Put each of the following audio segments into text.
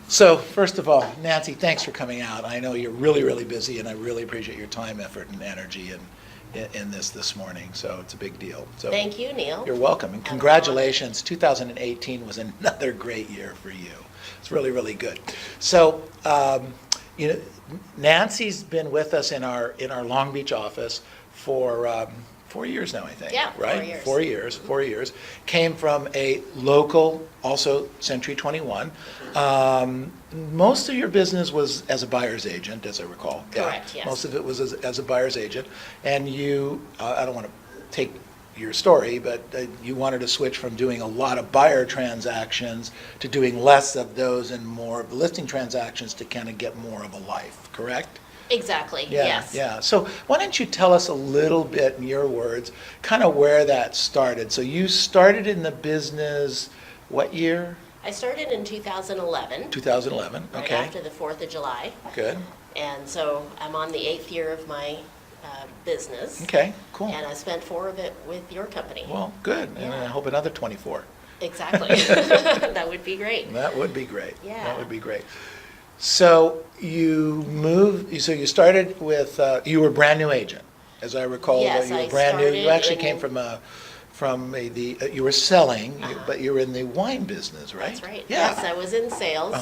So first of all, Nancy, thanks for coming out. I know you're really, really busy, and I really appreciate your time, effort, and energy in this morning. So it's a big deal. So Thank you, Neil. you're welcome, and congratulations. 2018 was another great year for you. It's really, really good. So Nancy's been with us in our Long Beach office for 4 years now, I think. Yeah, right? 4 years. 4 years. Came from a local, also Century 21. Most of your business was as a buyer's agent, as I recall. Correct, Yeah. yes. Most of it was as a buyer's agent. And you, I don't want to take your story, but you wanted to switch from doing a lot of buyer transactions to doing less of those and more of the listing transactions to kind of get more of a life, correct? Exactly, Yeah, yes. yeah. So why don't you tell us a little bit, in your words, kind of where that started? So you started in the business, what year? I started in 2011. 2011, Right okay. after the 4th of July. Good. And so I'm on the 8th year of my business. Okay, cool. And I spent 4 of it with your company. Well, good. And I Yeah. hope another 24. Exactly. That would be great. That would be great. Yeah. That would be great. So you started with, you were a brand new agent, as I recall. Yes, You were I brand new. You started actually in- came from you were selling, Uh-huh. but you were in the wine business, right? That's right. Yeah. Yes, I was in sales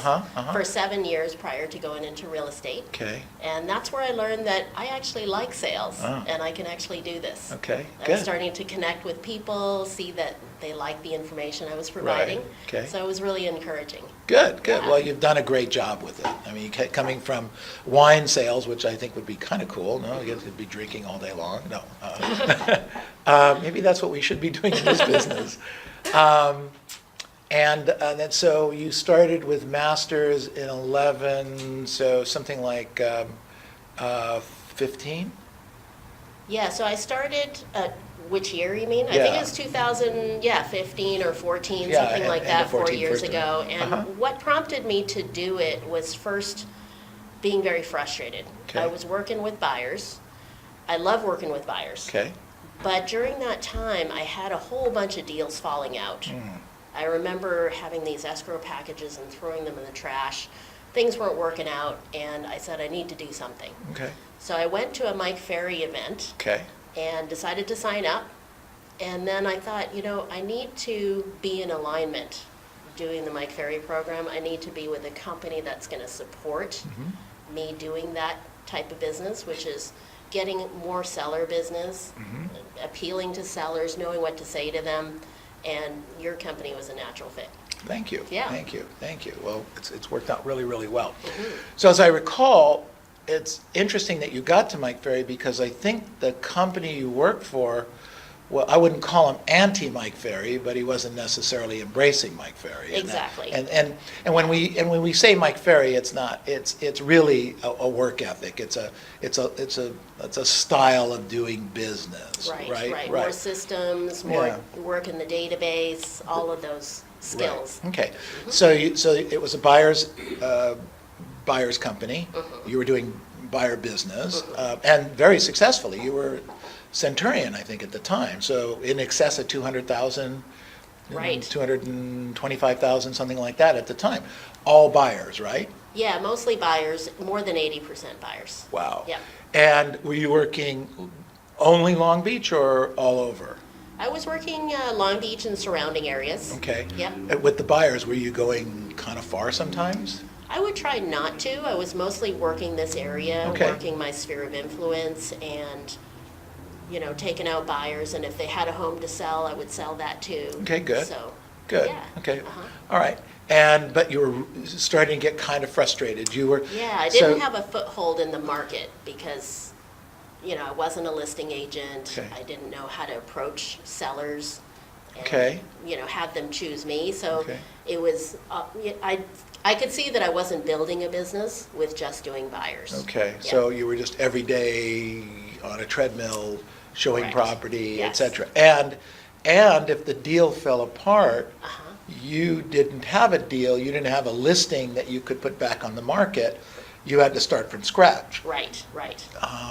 For 7 years prior to going into real estate. Okay, And that's where I learned that I actually like sales Ah. and I can actually do this. okay, I was good. starting to connect with people, see that they liked the information I was providing. okay. So it was really encouraging. Good, good. Yeah. Well, you've done a great job with it. I mean, coming from wine sales, which I think would be kind of cool. No, you could be drinking all day long. No. Maybe that's what we should be doing in this business. And then so you started with masters in 11, so something like 15? Yeah, so I started, which year you mean? I Yeah. think it was 2015 or 14, Yeah, something like end that, of 4 14, years first ago. one. And Uh-huh. what prompted me to do it was first being very frustrated. Okay. I was working with buyers. I love working with buyers. Okay. But during that time, I had a whole bunch of deals falling out. I remember having these escrow packages and throwing them in the trash. Things weren't working out, and I said, I need to do something. Okay. So I went to a Mike Ferry event Okay. and decided to sign up. And then I thought, I need to be in alignment doing the Mike Ferry program. I need to be with a company that's going to support me doing that type of business, which is getting more seller business, appealing to sellers, knowing what to say to them, and your company was a natural fit. Thank you. Yeah. Thank you. Thank you. Well, it's worked out really, really well. So as I recall, it's interesting that you got to Mike Ferry because I think the company you worked for, well, I wouldn't call him anti-Mike Ferry, but he wasn't necessarily embracing Mike Ferry. Exactly. And when we say Mike Ferry, it's really a work ethic. It's a style of doing business. Right. More systems, more Yeah. work in the database, all of those skills. Right. Okay. So it was a buyer's company. You were doing buyer business, and very successfully. You were Centurion, I think, at the time. So in excess of 200,000, Right. 225,000, something like that at the time. All buyers, right? Yeah, mostly buyers, more than 80% buyers. Wow. Yeah. And were you working only Long Beach or all over? I was working Long Beach and surrounding areas. Okay. Yep. With the buyers, were you going kind of far sometimes? I would try not to. I was mostly working this area, Okay. working my sphere of influence and, taking out buyers. And if they had a home to sell, I would sell that too. Okay, good. So, Good. yeah. Okay. Uh-huh. All right. But you were starting to get kind of frustrated. You were. Yeah, I so- didn't have a foothold in the market because, I wasn't a listing agent. Okay. I didn't know how to approach sellers. And, Okay. have them choose me. So Okay. it was, I could see that I wasn't building a business with just doing buyers. Okay. Yeah. So you were just every day on a treadmill, showing Correct. property, Yes. etc. And if the deal fell apart, Uh-huh. you didn't have a deal. You didn't have a listing that you could put back on the market. you had to start from scratch. Right, right.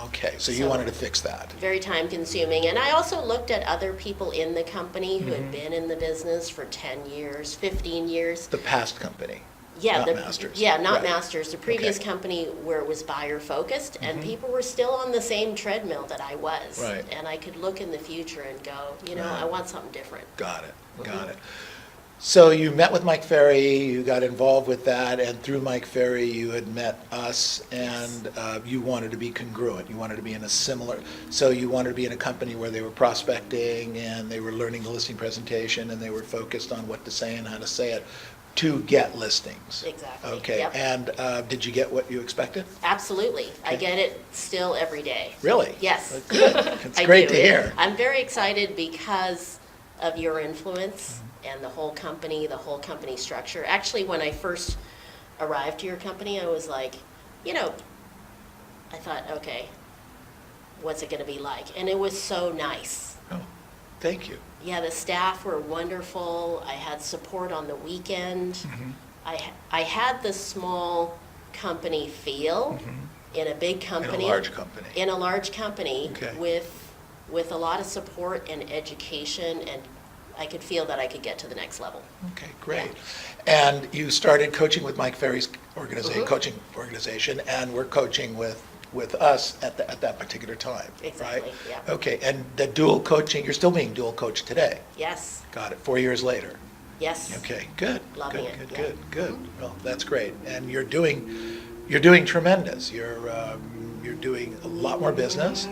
Okay, so you So- wanted to fix that. Very time consuming. And I also looked at other people in the company who had been in the business for 10 years, 15 years. The past company. Yeah, not the, Masters. Yeah, not Right. Masters. The previous Okay. company where it was buyer focused, and people were still on the same treadmill that I was. Right. And I could look in the future and go, Right. I want something different. Got it, got it. So you met with Mike Ferry, you got involved with that, and through Mike Ferry, you had met us, and you wanted to be congruent. You wanted to be in a similar, so you wanted to be in a company where they were prospecting, and they were learning the listing presentation, and they were focused on what to say and how to say it to get listings. Exactly, Okay, yep. and did you get what you expected? Absolutely. I Okay. get it still every day. Really? Yes. Good. It's I great do. to hear. I'm very excited because of your influence and the whole company structure. Actually, when I first arrived to your company, I was like, I thought, okay, what's it going to be like? And it was so nice. Oh, thank you. Yeah, the staff were wonderful. I had support on the weekend. I had the small company feel in a big company. In a large company. In a large company Okay. with a lot of support and education, and I could feel that I could get to the next level. Okay, great. And you started coaching with Mike Ferry's coaching organization, and we're coaching with us at that particular time, right? Exactly, yeah. Okay, and the dual coaching, you're still being dual coached today? Yes, Got it, 4 years later? yes. Okay, good. Loving good, it, Good, yeah. good. Well, that's great. And you're doing tremendous. You're doing a lot more business.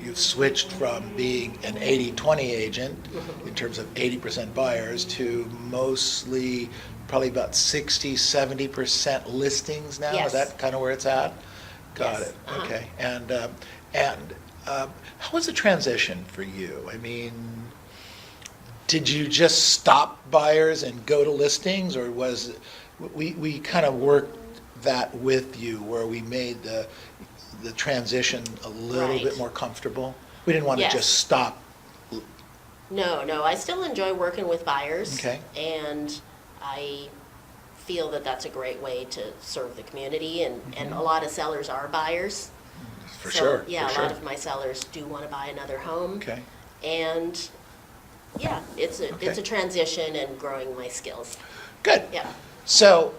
You've switched from being an 80-20 agent in terms of 80% buyers to mostly probably about 60-70% listings now. Yes. Is that kind of where it's at? Got Yes, it. uh-huh. Okay. And how was the transition for you? I mean, did you just stop buyers and go to listings, or was we kind of worked that with you where we made the transition a little Right. bit more comfortable? We didn't want to Yes. just stop. No, I still enjoy working with buyers. Okay. And I feel that that's a great way to serve the community, and a lot of sellers are buyers. For So, sure. Yeah, for a sure. lot of my sellers do want to buy another home. Okay. And, yeah, it's a Okay. transition and growing my skills. Good. Yeah. So,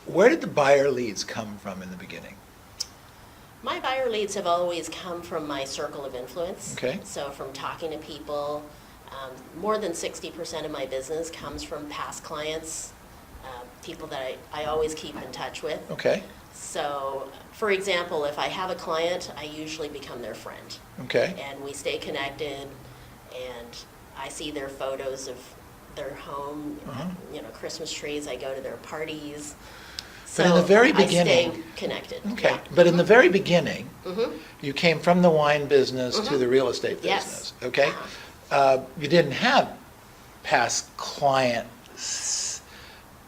where did the buyer leads come from in the beginning? My buyer leads have always come from my circle of influence. Okay. So from talking to people, more than 60% of my business comes from past clients, people that I always keep in touch with. Okay. So, for example, if I have a client, I usually become their friend. Okay. And we stay connected, and I see their photos of their home, Christmas trees, I go to their parties. But in the very I stay beginning- connected. Okay, Yeah. but in the very beginning, Mhm. you came from the wine business to the real estate Yes. business, okay? Uh-huh. You didn't have past client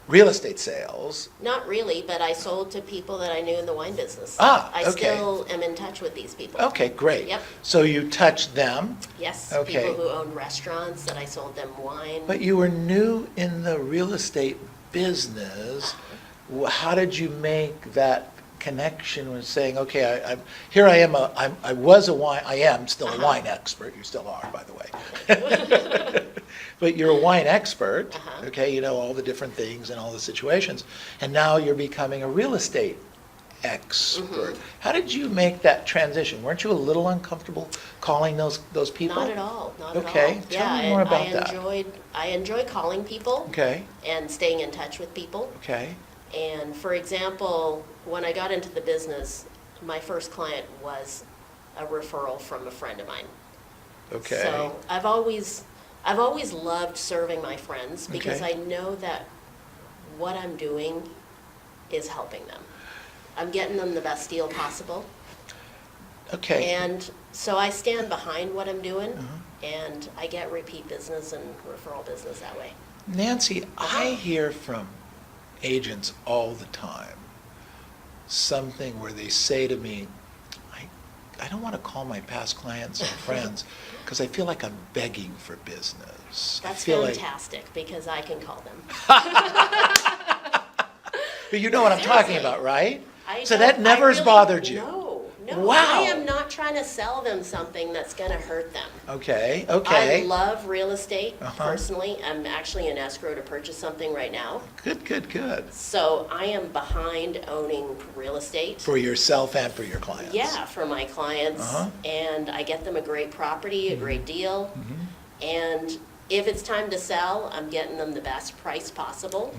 real estate sales. Not really, but I sold to people that I knew in the wine business. Ah, I okay. still am in touch with these people. Okay, great. Yep. So you touched them, Yes, Okay. people who owned restaurants that I sold them wine. but you were new in the real estate business. How did you make that connection with saying, okay, I am still a wine expert, you still are, by the way. But you're a wine expert, Uh-huh. okay, you know all the different things and all the situations, and now you're becoming a real estate expert. How did you make that transition? Weren't you a little uncomfortable calling those people? Not at all, not at all. Okay, tell me more and about that. I enjoy calling people Okay, and staying in touch with people. okay, And for example, when I got into the business, my first client was a referral from a friend of mine. okay. So I've always loved serving my friends because Okay. I know that what I'm doing is helping them. I'm getting them the best deal possible. Okay. And so I stand behind what I'm doing, Uh-huh. and I get repeat business and referral business that way. Nancy, Uh-huh. I hear from agents all the time something where they say to me, I don't want to call my past clients and friends because I feel like I'm begging for business. I That's feel like- fantastic, because I can call them. But you know what I'm talking Seriously. about, right? I So don't- that never I has really- bothered you? No. Wow. I am not trying to sell them something that's going to hurt them. Okay, I okay. love real estate Uh-huh. personally. I'm actually in escrow to purchase something right now. Good. So I am behind owning real estate. For yourself and for your clients? Yeah, for my clients. Uh-huh. And I get them a great property, a great deal. And if it's time to sell, I'm getting them the best price possible.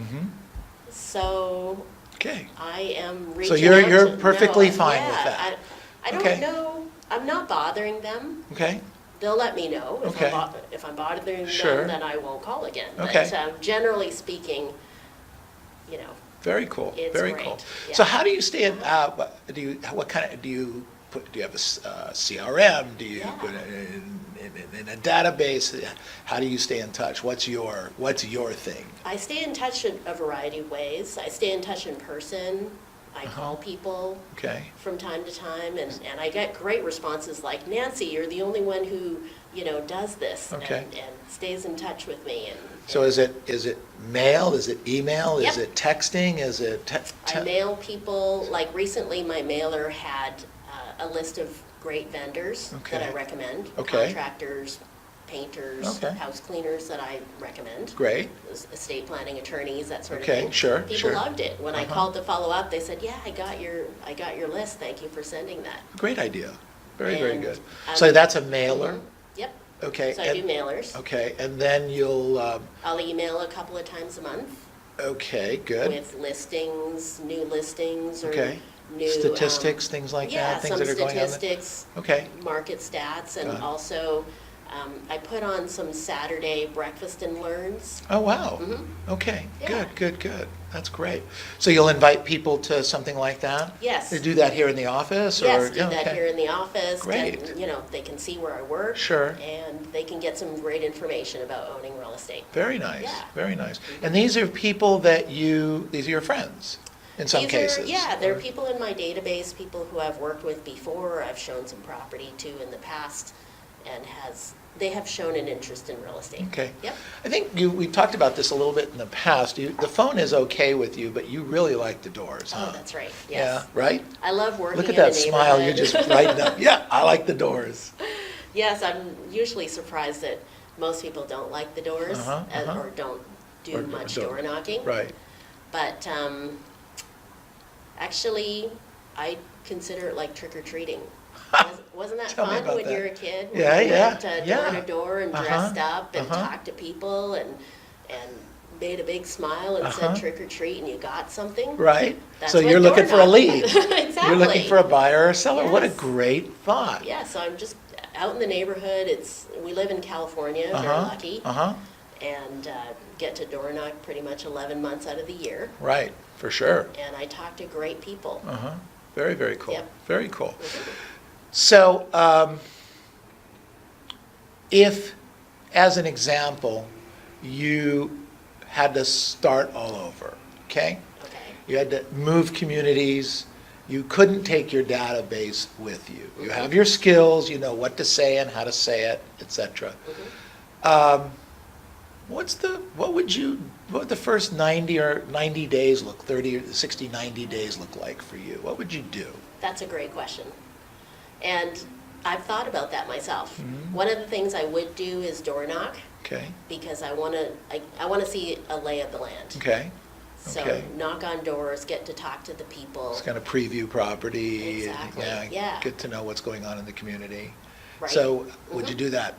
So Okay, I am so reaching you're out you're to- perfectly no, fine yeah, with that? I Okay. don't know, I'm not bothering them. Okay, They'll let me know. Okay. If I'm bothering Sure. them, then I won't call again. Okay. But generally speaking, you know, very cool, It's very great, cool. yeah. So how do you stay in, what kind of, do you have a CRM? Do you Yeah. put it in a database? How do you stay in touch? What's your thing? I stay in touch in a variety of ways. I stay in touch in person. I Uh-huh. call people Okay, from time to time, and I get great responses like, Nancy, you're the only one who, does this Okay. and stays in touch with me. so is it mail, is it email, is Yep. it texting, is it? I mail people, like recently my mailer had a list of great vendors that I Okay. recommend. Okay. Contractors, painters, Okay. house cleaners that I recommend. Great, Estate planning attorneys, that sort of Okay, thing. sure, People sure. loved it. When I Uh-huh. called to follow up, they said, yeah, I got your list. Thank you for sending that. great idea, very And, good. um, So that's a mailer? Mhm. Yep. Okay. So I do mailers. Okay, and then you'll, I'll email a couple of times a month okay, good. with listings, new listings, or Okay. new. Statistics, things like that, things that are going on? Yeah, some statistics, Okay, market stats, and Got it. also I put on some Saturday breakfast and learns. oh, wow. Mhm. Okay, Yeah. good. That's great. So you'll invite people to something like that? Yes. They do that here in the office, or? Yes, do yeah, that okay. here in the office. Great. They can see where I work. Sure. And they can get some great information about owning real estate. Very nice, Yeah. very nice. And these are people these are your friends, in some These cases? Yeah, they're or- people in my database, people who I've worked with before, I've shown some property to in the past, and they have shown an interest in real estate. Okay. Yep. I think we've talked about this a little bit in the past. The phone is okay with you, but you really like the doors, huh? Oh, that's right, Yeah, yes. right? I love working Look at in a that smile, you're neighborhood. just writing up. Yeah, I like the doors. Yes, I'm usually surprised that most people don't like the doors or don't do Or much don't. door knocking. Right. But actually, I consider it like trick-or-treating. Wasn't that Tell me fun about when that. you were a kid? Yeah, When you yeah, went door yeah. to door and Uh-huh, dressed up and uh-huh. talked to people and made a big smile and Uh-huh. said trick-or-treat and you got something? Right? That's So what you're looking door for a knocking- lead. Exactly. You're looking for a buyer or a seller. What a Yes. great thought. Yeah, so I'm just out in the neighborhood. We live in California, very Uh-huh, lucky, uh-huh. and get to door knock pretty much 11 months out of the year. Right, for sure. And I talk to great people. Uh-huh. Very cool. Yep. Very cool. So, if, as an example, you had to start all over, okay? Okay. You had to move communities, you couldn't take your database with you. You have your skills, you know what to say and how to say it, et cetera. What would the first 90 days look, 30 or 60, 90 days look like for you? What would you do? That's a great question. And I've thought about that myself. Mm-hmm. One of the things I would do is door knock Okay, because I want to see a lay of the land. okay. So Okay. knock on doors, get to talk to the people. It's kind of preview property. and, Exactly, yeah. Get to know what's going on in the community. Right. So would Mhm. you do that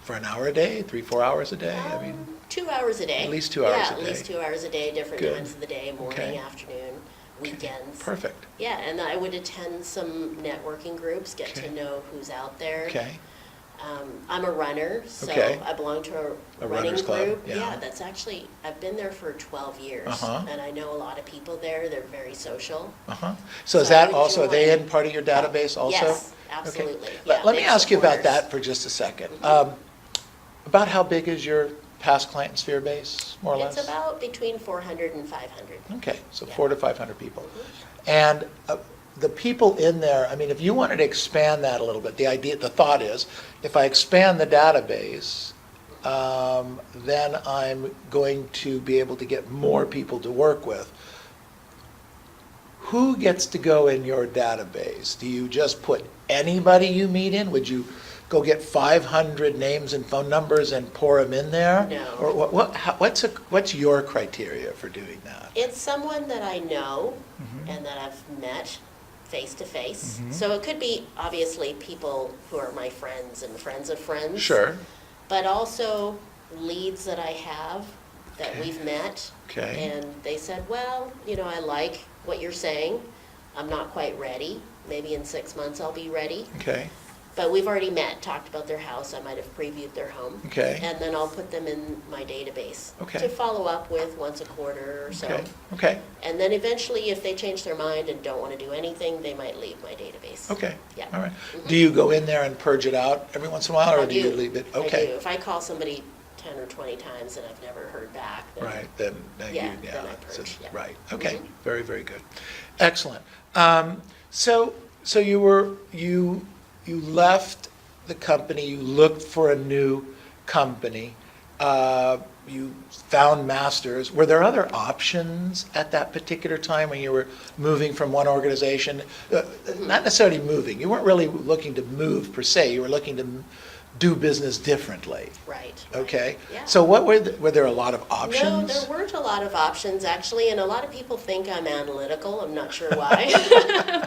for an hour a day, 3-4 hours a day? I mean, 2 hours a day. At least 2 hours a Yeah, day. at least 2 hours a day, different Good. times of the day, morning, Okay. afternoon, weekends. perfect. Yeah, and I would attend some networking groups, get Okay. to know who's out there. Okay, I'm a runner, so Okay. I belong to A a running runners club, group. yeah. That's actually, I've been there for 12 years. Uh-huh. And I know a lot of people there, they're very social. uh-huh. So is So I that would also, are they join. in part of your database also? Yes, Okay. absolutely. Let Yeah, let me big ask you about supporters. that for just a second. About how big is your past client and sphere base, more or less? It's about between 400 and 500. Okay, so Yeah. 400 to 500 people. And the people in there, I mean, if you wanted to expand that a little bit, the thought is, if I expand the database, then I'm going to be able to get more people to work with. who gets to go in your database? Do you just put anybody you meet in? Would you go get 500 names and phone numbers and pour them in there? No. Or what's your criteria for doing that? It's someone that I know and that I've met face to face. So it could be obviously people who are my friends and friends of friends. Sure. But also leads that I have that Okay. we've met. Okay. And they said, well, I like what you're saying. I'm not quite ready. Maybe in 6 months I'll be ready. Okay. But we've already met, talked about their house. I might have previewed their home. Okay. And then I'll put them in my database Okay. to follow up with once a quarter or so. Okay. Okay. And then eventually, if they change their mind and don't want to do anything, they might leave my database. Okay. Yeah. All right. Do you go in there and purge it out every once in a while, or I do you do. leave it? I Okay. do. If I call somebody 10 or 20 times and I've never heard back, then Right, then Yeah, you, then I it's purge, just- yeah. right, okay, Mhm. very, very good. Excellent. So you left the company, you looked for a new company, you found Masters. Were there other options at that particular time when you were moving from one organization? Not necessarily moving, you weren't really looking to move per se, you were looking to do business differently. right. Okay, Yeah. so what were there a lot of No, options? there weren't a lot of options, actually, and a lot of people think I'm analytical. I'm not sure why.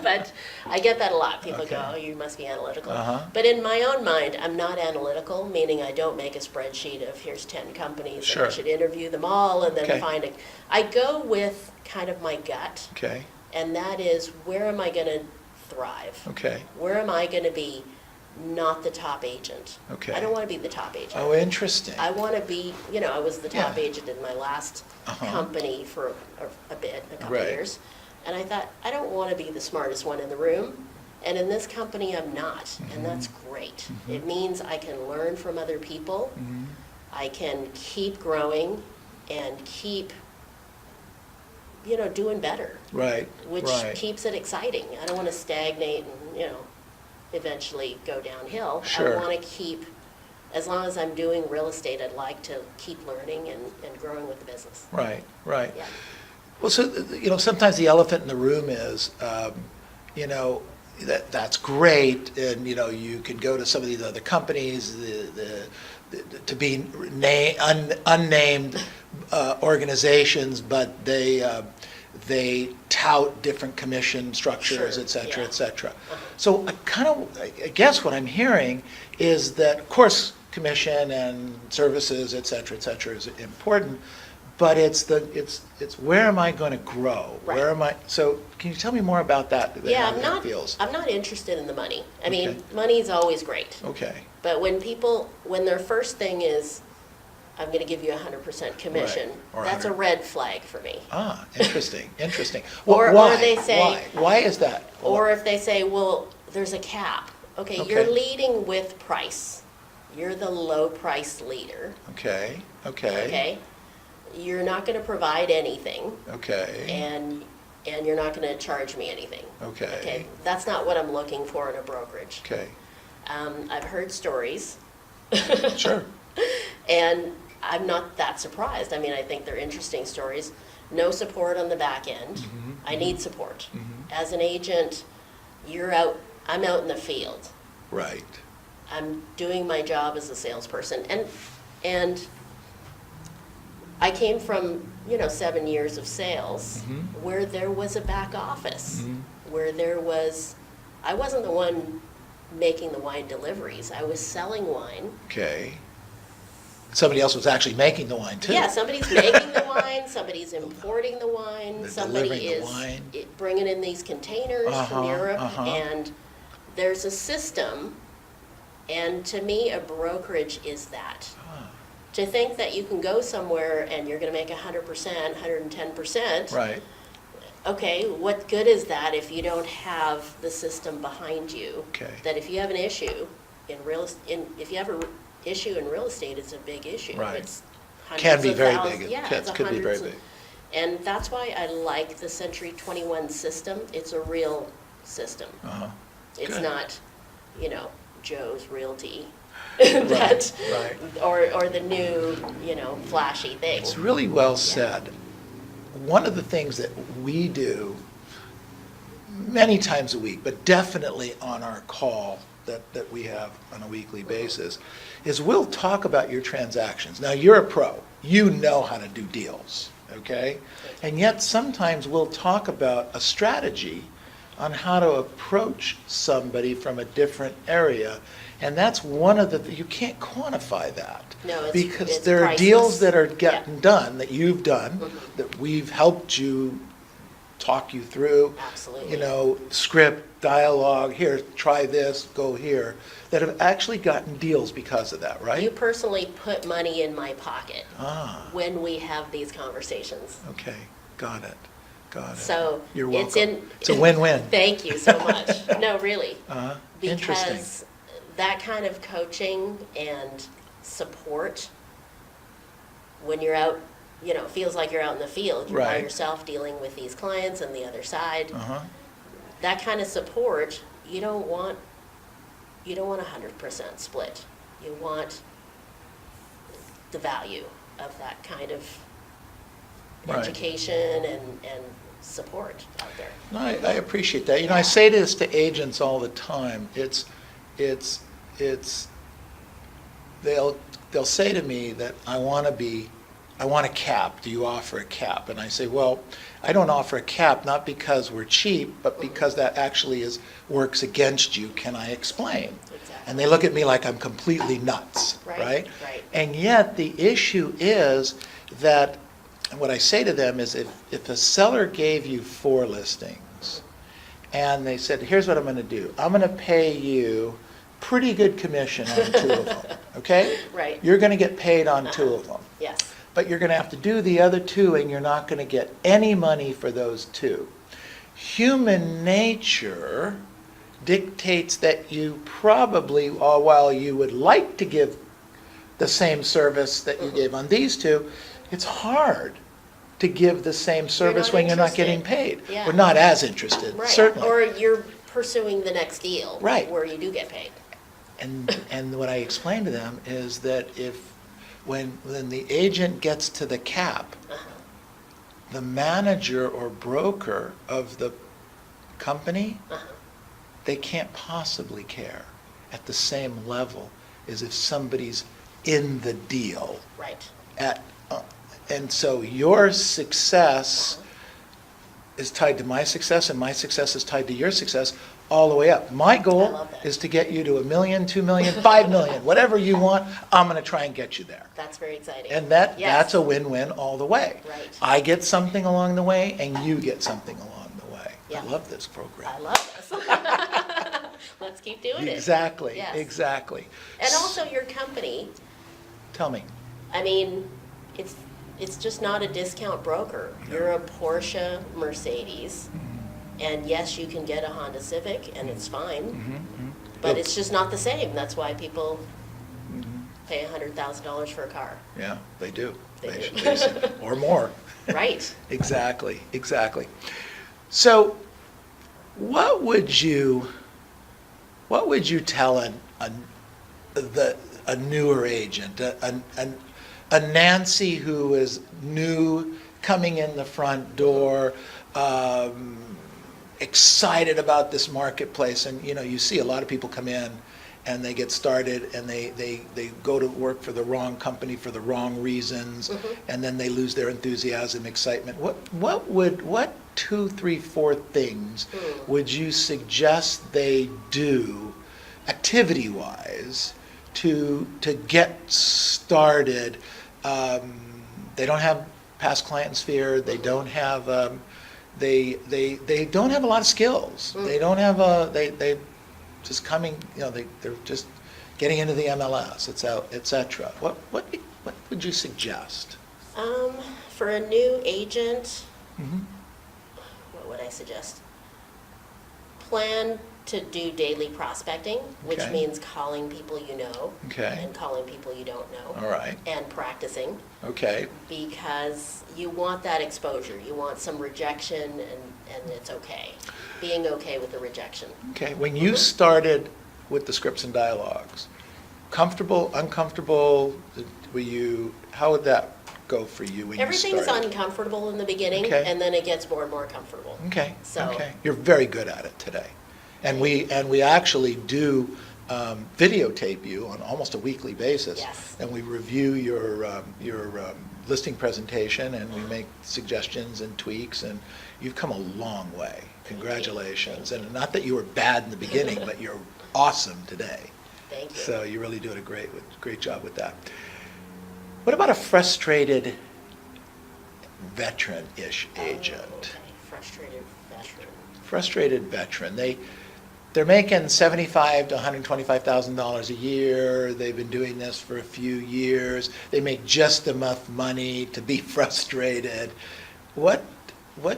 But I get that a lot. People go, Okay. oh, you must be analytical. Uh-huh. But in my own mind, I'm not analytical, meaning I don't make a spreadsheet of here's 10 companies, Sure. and I should interview them all, and then Okay. find a... I go with kind of my gut, Okay, and that is, where am I going to thrive? okay, Where am I going to be not the top agent? Okay. I don't want to be the top agent. oh, interesting. I want to be, I was the top Yeah. agent in my last Uh-huh. company for a bit, a couple of Right. years. And I thought, I don't want to be the smartest one in the room. And in this company, I'm not. Mm-hmm. And that's great. It means I can learn from other people. Mhm. I can keep growing and keep, doing better, Right, which right. keeps it exciting. I don't want to stagnate and, eventually go downhill. Sure. I want to keep, as long as I'm doing real estate, I'd like to keep learning and growing with the business. Right, right. Yeah. Well, so, sometimes the elephant in the room is, that's great, and, you could go to some of these other companies, to be unnamed organizations, but they tout different commission structures, Sure, et cetera, yeah. et cetera. So I guess what I'm hearing is that, of course, commission and services, et cetera, is important, but it's where am I going to grow? Right. Where am I? So can you tell me more about that? Yeah, how that feels? I'm not interested in the money. I mean, Okay. money's always great. Okay. But when their first thing is, I'm going to give you 100% commission, Right, or that's a 100. red flag for me. Ah, interesting. Or Why? they say- Why is that? Or if they say, well, there's a cap. Okay, Okay. you're leading with price. You're the low price leader. Okay. Okay? You're not going to provide anything, Okay. and you're not going to charge me anything. Okay. That's not what I'm looking for in a brokerage. Okay. I've heard stories, Sure. and I'm not that surprised. I mean, I think they're interesting stories. No support on the back end. I need support. As an agent, I'm out in the field. Right. I'm doing my job as a salesperson. And I came from, 7 years of sales where there was a back office, where I wasn't the one making the wine deliveries. I was selling wine. Okay. Somebody else was actually making the wine too. Yeah, somebody's making the wine, somebody's importing the wine, They're somebody delivering the is wine. bringing in these containers Uh-huh, from Europe, uh-huh. and there's a system, and to me, a brokerage is that. Ah, To think that you can go somewhere and you're gonna make 100%, 110%. Right. Okay, what good is that if you don't have the system behind you? Okay. That if you have an issue if you have an issue in real estate, it's a big issue. Right. It's Can hundreds be of very thousands. big. Yeah, It it's could be very hundreds of- big. And that's why I like the Century 21 system. It's a real system. Uh-huh. It's Good. not, Joe's Realty. that, right. Or the new, flashy thing. It's really well said. One of the things that we do many times a week, but definitely on our call that we have on a weekly basis, is we'll talk about your transactions. Now, you're a pro. You know how to do deals, okay? And yet, sometimes we'll talk about a strategy on how to approach somebody from a different area. And that's one of the, you can't quantify that. No, because it's there are priceless. deals that are getting Yeah. done, that you've done, Mhm. that we've helped you talk you through. Absolutely. You know, script, dialogue, here, try this, go here, that have actually gotten deals because of that, right? You personally put money in my pocket Ah, when we have these conversations. okay, got it. So You're it's welcome. It's a win-win. Thank you so much. No, really. Interesting. Because that kind of coaching and support, when you're out, feels like you're out in the field. You're by Right. yourself dealing with these clients and the other side. Uh-huh. That kind of support, you don't want 100% split. You want the value of that kind of Right. education and support out there. No, I appreciate that. You know, I say this to agents all the time. They'll say to me that I want a cap. Do you offer a cap? And I say, well, I don't offer a cap, not because we're cheap, but because that actually works against you. Can I explain? Exactly. And they look at me like I'm completely nuts, Right, right? right. And yet the issue is that, and what I say to them is if a seller gave you 4 listings and they said, here's what I'm going to do. I'm going to pay you pretty good commission on 2 of them, okay? Right. You're going to get paid on 2 of them. Yes. But you're going to have to do the other 2 and you're not going to get any money for those 2. Human nature dictates that you probably, while you would like to give the same service that you gave on these 2, it's hard to give the same service when you're not getting paid. Yeah. We're not as interested, Right. certainly. Or you're pursuing the next deal. Right. Where you do get paid. And what I explain to them is that when the agent gets to the cap, Uh-huh. the manager or broker of the company, Uh-huh. they can't possibly care at the same level as if somebody's in the deal. Right. And so your success is tied to my success, and my success is tied to your success all the way up. My I goal love that. is to get you to $1 million, $2 million, $5 million, whatever you want, I'm going to try and get you there. That's very exciting. And Yes. that's a win-win all the way. Right. I get something along the way, and you get something along the way. Yeah. I love this program. I love this. Let's keep doing it. Exactly, Yes. exactly. And also your company, Tell me. I mean, it's just not a discount broker. You're a Porsche, Mercedes, and yes, you can get a Honda Civic, and it's fine, but it's just not the same. That's why people pay $100,000 for a car. Yeah, they do. They do. Or more. Right. Exactly, exactly. So what would you tell a newer agent, a Nancy who is new, coming in the front door, excited about this marketplace? And you see a lot of people come in and they get started and they go to work for the wrong company for the wrong reasons, and then they lose their enthusiasm, excitement. What 2, 3, 4 things would you suggest they do activity-wise to get started? They don't have past client sphere. They don't have they don't have a lot of skills. They don't have they just coming. They're just getting into the MLS, etc. What would you suggest? For a new agent, Mm-hmm. what would I suggest? Plan to do daily prospecting, which Okay. means calling people you know Okay. and calling people you don't know. All right. And practicing, Okay. because you want that exposure. You want some rejection, and it's okay. Being okay with the rejection. Okay. When you started with the scripts and dialogues, comfortable, uncomfortable? How would that go for you when you Everything's started? uncomfortable in the beginning, Okay. and then it gets more and more comfortable. Okay, So- okay. You're very good at it today. And we actually do videotape you on almost a weekly basis. Yes. And we review your listing presentation, and we make suggestions and tweaks, and you've come a long way. Congratulations. And not that you were bad in the beginning, but you're awesome today. Thank you. So you're really doing a great job with that. What about a frustrated veteran-ish agent? Oh, okay. Frustrated veteran. Frustrated veteran. They're making $75,000 to $125,000 a year. They've been doing this for a few years. They make just enough money to be frustrated. What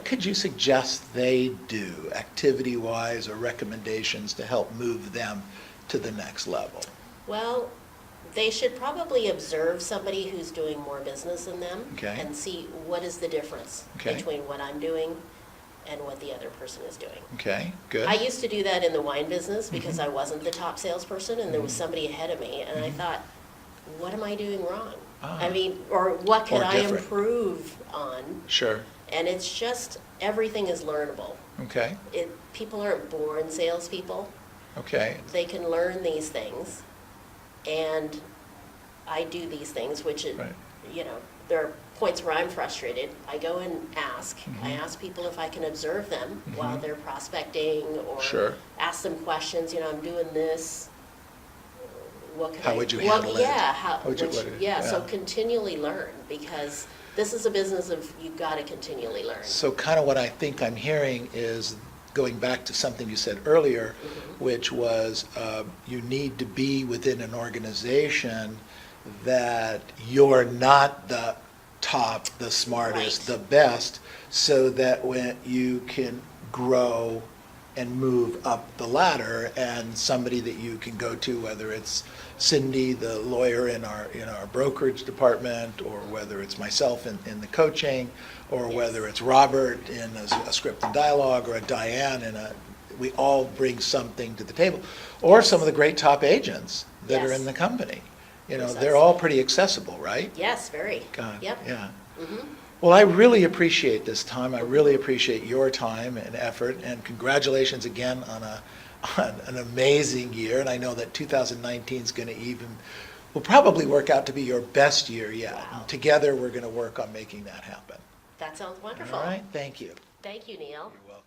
could you suggest they do, activity-wise, or recommendations to help move them to the next level? Well, they should probably observe somebody who's doing more business than them. Okay. And see what is the difference Okay. between what I'm doing and what the other person is doing. Okay, good. I used to do that in the wine business because I wasn't the top salesperson and there was somebody ahead of me, and I thought, what am I doing wrong? Ah. I mean, or what could Or I different. improve on? Sure, And it's just, everything is learnable. okay, People aren't born salespeople. okay, They can learn these things, and I do these things, which is, Right. there are points where I'm frustrated. I go and ask. I Mm-hmm. ask people if I can observe them while they're prospecting, or Sure. ask them questions, I'm doing this. What could How I- would you what- handle it? Yeah, How would you- so yeah. continually learn, because this is a business of, you've got to continually learn. So kind of what I think I'm hearing is going back to something you said earlier, which was you need to be within an organization that you're not the top, the smartest, Right. the best, so that when you can grow and move up the ladder, and somebody that you can go to, whether it's Cindy, the lawyer in our brokerage department, or whether it's myself in the coaching, or Yes. whether it's Robert in a script and dialogue, or a Diane we all bring something to the table. Or some of the great top agents that are Yes. in the company. Precisely. They're all pretty accessible, right? Yes, very. God, Yep. yeah. Mhm. Well, I really appreciate this time. I really appreciate your time and effort, and congratulations again on an amazing year. And I know that 2019 is going to will probably work out to be your best year yet. Wow. And together, we're going to work on making that happen. That sounds wonderful. All right, thank you. Thank you, Neil. You're welcome.